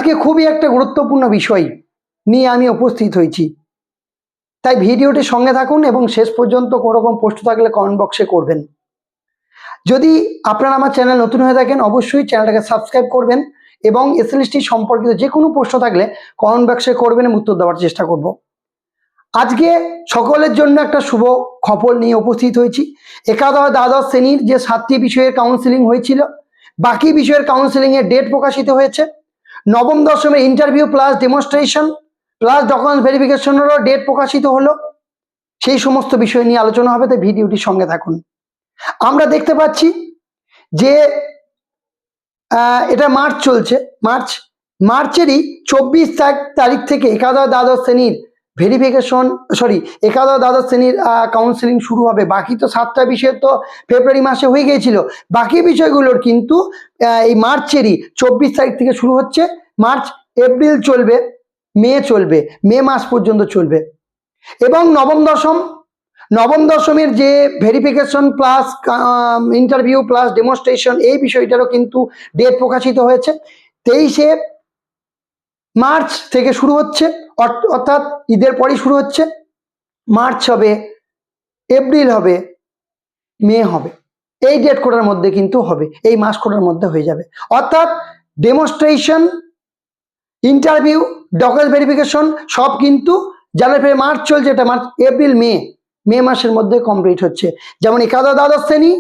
আজকে খুবই একটা গুরুত্বপূর্ণ বিষয় নিয়ে আমি উপস্থিত হয়েছি, তাই ভিডিওটি সঙ্গে থাকুন এবং শেষ পর্যন্ত কোনো রকম প্রশ্ন থাকলে কমেন্ট বক্সে করবেন। যদি আপনারা আমার চ্যানেল নতুন হয়ে থাকেন অবশ্যই চ্যানেলটাকে সাবস্ক্রাইব করবেন এবং এসএলএসটি সম্পর্কিত যে কোনো প্রশ্ন থাকলে কমেন্ট বক্সে করবেন, উত্তর দেওয়ার চেষ্টা করব। আজকে সকলের জন্য একটা শুভ খবর নিয়ে উপস্থিত হয়েছি। একাদশ দ্বাদশ শ্রেণীর যে 7টি বিষয়ের কাউন্সিলিং হয়েছিল, বাকি বিষয়ের কাউন্সিলিংয়ের ডেট প্রকাশিত হয়েছে। নবম দশমের interview plus demonstration plus document ভেরিফিকেশনেরও ডেট প্রকাশিত হলো। সেই সমস্ত বিষয় নিয়ে আলোচনা হবে, তাই ভিডিওটির সঙ্গে থাকুন। আমরা দেখতে পাচ্ছি যে এটা মার্চ চলছে, মার্চেরই 24 তারিখ থেকে একাদশ দ্বাদশ শ্রেণীর একাদশ দ্বাদশ শ্রেণীর কাউন্সিলিং শুরু হবে। বাকি তো 7টা বিষয় তো ফেব্রুয়ারি মাসে হয়ে গিয়েছিল, বাকি বিষয়গুলোর কিন্তু এই মার্চেরই 24 তারিখ থেকে শুরু হচ্ছে। মার্চ, এপ্রিল চলবে, মে চলবে, মে মাস পর্যন্ত চলবে। এবং নবম দশমের যে verification plus interview plus demonstration এই বিষয়টারও কিন্তু ডেট প্রকাশিত হয়েছে। 23শে মার্চ থেকে শুরু হচ্ছে, অর্থাৎ ঈদের পরই শুরু হচ্ছে। মার্চ হবে, এপ্রিল হবে, মে হবে, এই ডেট কোটার মধ্যে কিন্তু হবে, এই মাস কোটার মধ্যে হয়ে যাবে। অর্থাৎ ডেমনস্ট্রেশন, ইন্টারভিউ, ডকুমেন্ট ভেরিফিকেশন সব কিন্তু জানুয়ারি মার্চ চলছে, এটা মার্চ, এপ্রিল, মে মাসের মধ্যে কমপ্লিট হচ্ছে। যেমন একাদশ দ্বাদশ শ্রেণী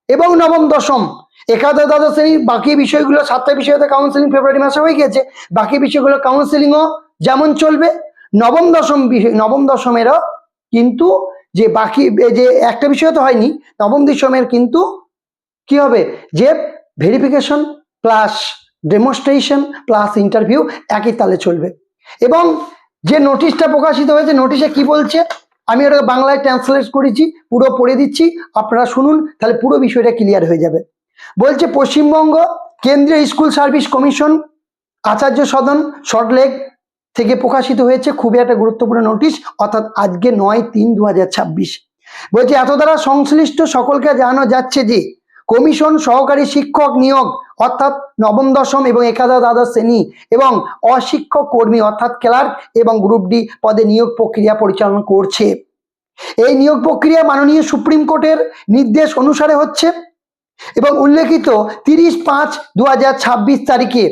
এবং নবম দশম, একাদশ দ্বাদশ শ্রেণীর বাকি বিষয়গুলো 7টা বিষয়তে কাউন্সিলিং ফেব্রুয়ারি মাসে হয়ে গেছে, বাকি বিষয়গুলো কাউন্সিলিংও যেমন চলবে। নবম দশমেরও কিন্তু যে বাকি যে একটা বিষয় তো হয়নি, নবম দশমের কিন্তু কি হবে, যে verification plus demonstration plus interview একই তালে চলবে। এবং যে নোটিশটা প্রকাশিত হয়েছে, নোটিশে কি বলছে আমি ওটাকে বাংলায় ট্রান্সলেট করেছি, পুরো পড়ে দিচ্ছি, আপনারা শুনুন, তাহলে পুরো বিষয়টা ক্লিয়ার হয়ে যাবে। বলছে, পশ্চিমবঙ্গ কেন্দ্রীয় স্কুল সার্ভিস কমিশন, আচার্য সদন, সল্টলেক থেকে প্রকাশিত হয়েছে খুবই একটা গুরুত্বপূর্ণ নোটিশ, অর্থাৎ আজকে 9/3/2026। বলছে, এত দ্বারা সংশ্লিষ্ট সকলকে জানানো যাচ্ছে যে কমিশন সহকারী শিক্ষক নিয়োগ অর্থাৎ নবম দশম এবং একাদশ দ্বাদশ শ্রেণী এবং অশিক্ষক কর্মী অর্থাৎ ক্লার্ক এবং গ্রুপ ডি পদে নিয়োগ প্রক্রিয়া পরিচালনা করছে। এই নিয়োগ প্রক্রিয়া মাননীয় সুপ্রিম কোর্টের নির্দেশ অনুসারে হচ্ছে এবং উল্লেখিত 30/5/2026 তারিখে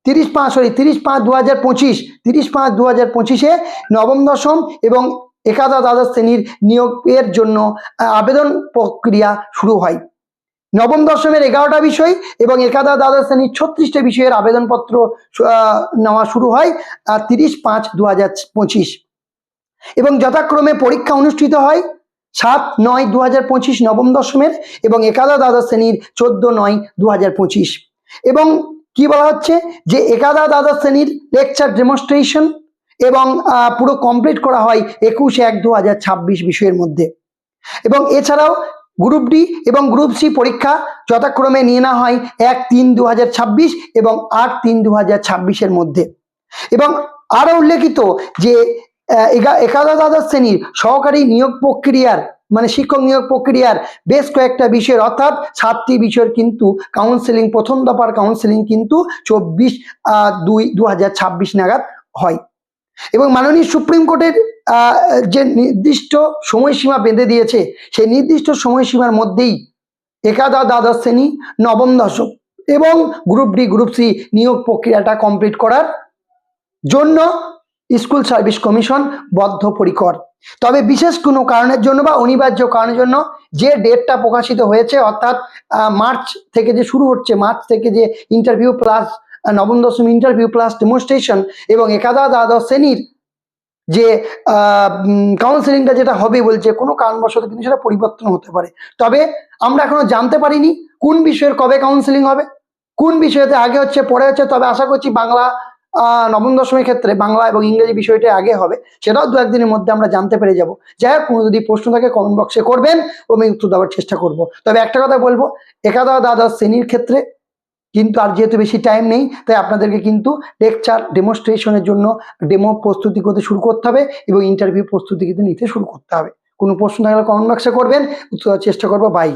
30/5/2025 নবম দশম এবং একাদশ দ্বাদশ শ্রেণীর নিয়োগের জন্য আবেদন প্রক্রিয়া শুরু হয়। নবম দশমের 11টা বিষয় এবং একাদশ দ্বাদশ শ্রেণীর 36টা বিষয়ের আবেদনপত্র নেওয়া শুরু হয় 30/5/2025 এবং যথাক্রমে পরীক্ষা অনুষ্ঠিত হয় 7/9/2025 নবম দশমের এবং একাদশ দ্বাদশ শ্রেণীর 14/9/2025। এবং কি বলা হচ্ছে যে একাদশ দ্বাদশ শ্রেণীর লেকচার ডেমনস্ট্রেশন এবং পুরো কমপ্লিট করা হয় 21/1/2026 বিষয়ের মধ্যে। এবং এছাড়াও গ্রুপ ডি এবং গ্রুপ সি পরীক্ষা যথাক্রমে নিয়ে নেওয়া হয় 1/3/2026 এবং 8/3/2026 মধ্যে। এবং আরো উল্লেখিত যে একাদশ দ্বাদশ শ্রেণীর সহকারী নিয়োগ প্রক্রিয়ার মানে শিক্ষক নিয়োগ প্রক্রিয়ার বেশ কয়েকটা বিষয়ের অর্থাৎ 7টি বিষয়ের কিন্তু কাউন্সিলিং, প্রথম দফার কাউন্সিলিং কিন্তু 24/2/2026 নাগাদ হয়। এবং মাননীয় সুপ্রিম কোর্টের যে নির্দিষ্ট সময়সীমা বেঁধে দিয়েছে, সেই নির্দিষ্ট সময়সীমার মধ্যেই একাদশ দ্বাদশ শ্রেণী, নবম দশম এবং গ্রুপ ডি গ্রুপ সি নিয়োগ প্রক্রিয়াটা কমপ্লিট করার জন্য স্কুল সার্ভিস কমিশন বদ্ধপরিকর। তবে বিশেষ কোনো কারণের জন্য বা অনিবার্য কারণের জন্য যে ডেটটা প্রকাশিত হয়েছে অর্থাৎ মার্চ থেকে যে শুরু হচ্ছে, মার্চ থেকে যে ইন্টারভিউ প্লাস নবম দশম ইন্টারভিউ প্লাস ডেমনস্ট্রেশন এবং একাদশ দ্বাদশ শ্রেণীর যে কাউন্সিলিংটা যেটা হবে বলছে, কোনো কারণবশত কিন্তু সেটা পরিবর্তন হতে পারে। তবে আমরা এখনো জানতে পারিনি কোন বিষয়ের কবে কাউন্সিলিং হবে, কোন বিষয়তে আগে হচ্ছে পরে হচ্ছে। তবে আশা করছি বাংলা নবম দশমের ক্ষেত্রে বাংলা এবং ইংরেজি বিষয়টা আগে হবে, সেটাও 2-1 দিনের মধ্যে আমরা জানতে পেরে যাব। যাই হোক, কোনো যদি প্রশ্ন থাকে কমেন্ট বক্সে করবেন ও আমি উত্তর দেওয়ার চেষ্টা করব। তবে একটা কথা বলবো, একাদশ দ্বাদশ শ্রেণীর ক্ষেত্রে কিন্তু আর যেহেতু বেশি টাইম নেই, তাই আপনাদেরকে কিন্তু লেকচার ডেমনস্ট্রেশনের জন্য ডেমো প্রস্তুতি করতে শুরু করতে হবে এবং ইন্টারভিউ প্রস্তুতি কিন্তু নিতে শুরু করতে হবে। কোনো প্রশ্ন থাকলে কমেন্ট বক্সে করবেন, উত্তর দেওয়ার চেষ্টা করবো। বাই।